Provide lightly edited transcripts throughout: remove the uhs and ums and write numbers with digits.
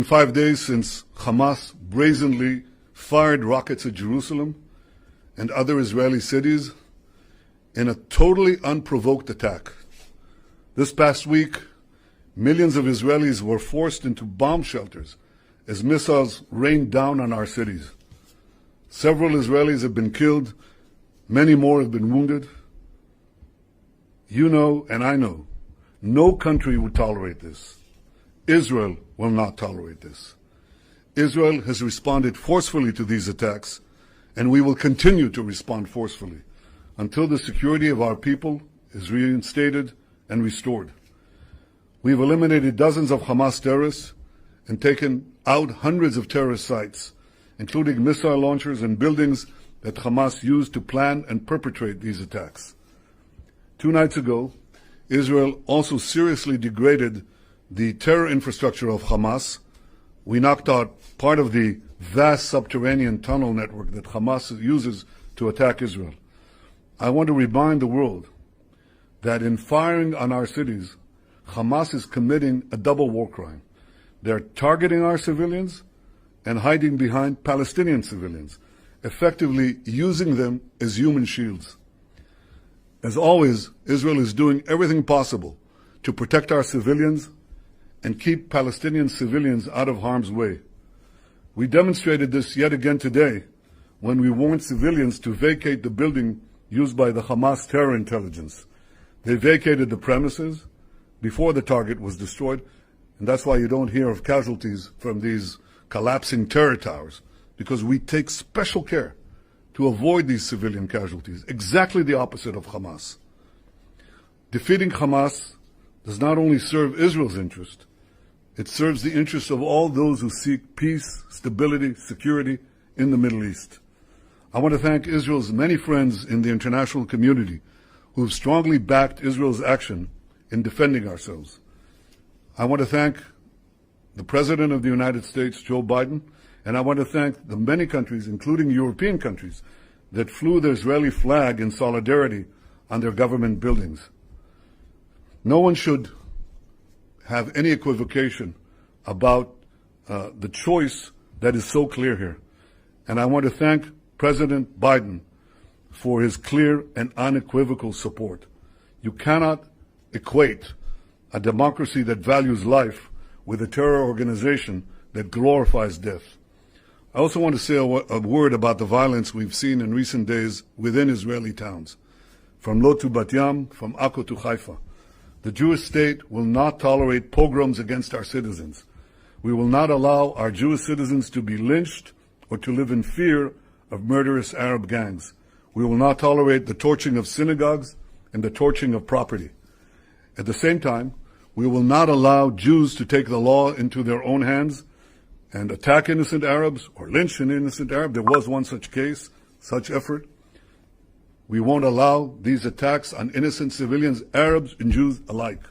5 days since Hamas brazenly fired rockets at Jerusalem and other Israeli cities in a totally unprovoked attack. This past week, millions of Israelis were forced into bomb shelters as missiles rained down on our cities. Several Israelis have been killed, many more have been wounded. You know, and I know, no country would tolerate this. Israel will not tolerate this. Israel has responded forcefully to these attacks, and we will continue to respond forcefully until the security of our people is reinstated and restored. We've eliminated dozens of Hamas terrorists and taken out hundreds of terrorist sites, including missile launchers and buildings that Hamas used to plan and perpetrate these attacks. 2 nights ago, Israel also seriously degraded the terror infrastructure of Hamas. We knocked out part of the vast subterranean tunnel network that Hamas uses to attack Israel. I want to remind the world that in firing on our cities, Hamas is committing a double war crime. They're targeting our civilians and hiding behind Palestinian civilians, effectively using them as human shields. As always, Israel is doing everything possible to protect our civilians and keep Palestinian civilians out of harm's way. We demonstrated this yet again today when we warned civilians to vacate the building used by the Hamas terror intelligence. They vacated the premises before the target was destroyed, and that's why you don't hear of casualties from these collapsing terror towers, because we take special care to avoid these civilian casualties, exactly the opposite of Hamas. Defeating Hamas does not only serve Israel's interest, it serves the interests of all those who seek peace, stability, security in the Middle East. I want to thank Israel's many friends in the international community who have strongly backed Israel's action in defending ourselves. I want to thank the President of the United States, Joe Biden, and I want to thank the many countries, including European countries, that flew the Israeli flag in solidarity on their government buildings. No one should have any equivocation about the choice that is so clear here. And I want to thank President Biden for his clear and unequivocal support. You cannot equate a democracy that values life with a terror organization that glorifies death. I also want to say a word about the violence we've seen in recent days within Israeli towns, from Lod to Bat Yam, from Akko to Haifa. The Jewish state will not tolerate pogroms against our citizens. We will not allow our Jewish citizens to be lynched or to live in fear of murderous Arab gangs. We will not tolerate the torching of synagogues and the torching of property. At the same time, we will not allow Jews to take the law into their own hands and attack innocent Arabs or lynch an innocent Arab. There was one such case, such effort. We won't allow these attacks on innocent civilians, Arabs and Jews alike.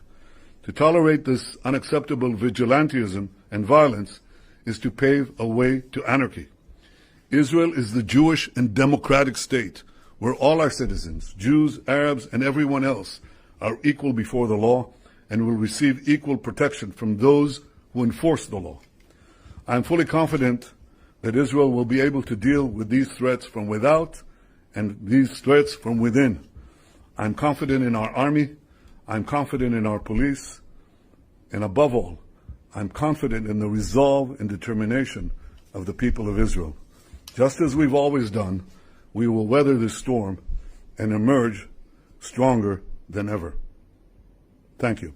To tolerate this unacceptable vigilantism and violence is to pave a way to anarchy. Israel is the Jewish and democratic state where all our citizens, Jews, Arabs, and everyone else, are equal before the law and will receive equal protection from those who enforce the law. I am fully confident that Israel will be able to deal with these threats from without and these threats from within. I'm confident in our army, I'm confident in our police, and above all, I'm confident in the resolve and determination of the people of Israel. Just as we've always done, we will weather this storm and emerge stronger than ever. Thank you.